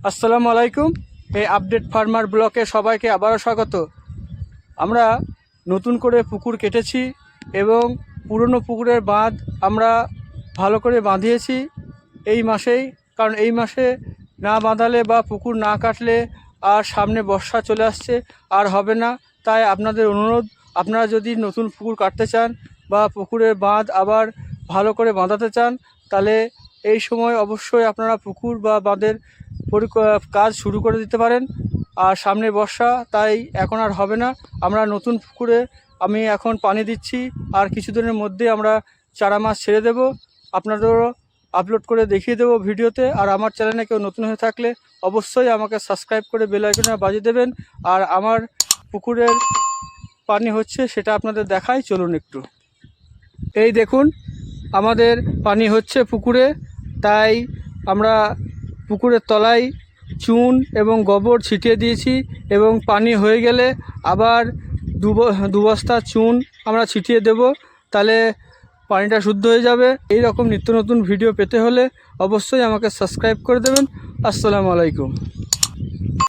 আসসালামু আলাইকুম। এই আপডেট ফার্মার ব্লকে সবাইকে আবারও স্বাগত। আমরা নতুন করে পুকুর কেটেছি এবং পুরনো পুকুরের বাঁধ আমরা ভালো করে বাঁধিয়েছি এই মাসেই। কারণ এই মাসে না বাঁধালে বা পুকুর না কাটলে আর সামনে বর্ষা চলে আসছে, আর হবে না। তাই আপনাদের অনুরোধ, আপনারা যদি নতুন পুকুর কাটতে চান বা পুকুরের বাঁধ আবার ভালো করে বাঁধাতে চান, তাহলে এই সময় অবশ্যই আপনারা পুকুর বা বাঁধের কাজ শুরু করে দিতে পারেন। আর সামনে বর্ষা, তাই এখন আর হবে না। আমরা নতুন পুকুরে আমি এখন পানি দিচ্ছি, আর কিছুদিনের মধ্যে আমরা চারা মাছ ছেড়ে দেব, আপনাদেরও আপলোড করে দেখিয়ে দেবো ভিডিওতে। আর আমার চ্যানেলে কেউ নতুন হয়ে থাকলে অবশ্যই আমাকে সাবস্ক্রাইব করে বেল আইকনে বাজিয়ে দেবেন। আর আমার পুকুরের পানি হচ্ছে সেটা আপনাদের দেখাই, চলুন একটু। এই দেখুন আমাদের পানি হচ্ছে পুকুরে, তাই আমরা পুকুরের তলায় চুন এবং গোবর ছিটিয়ে দিয়েছি, এবং পানি হয়ে গেলে আবার দু বস্তা চুন আমরা ছিটিয়ে দেব, তাহলে পানিটা শুদ্ধ হয়ে যাবে। এই রকম নিত্য নতুন ভিডিও পেতে হলে অবশ্যই আমাকে সাবস্ক্রাইব করে দেবেন। আসসালামু আলাইকুম।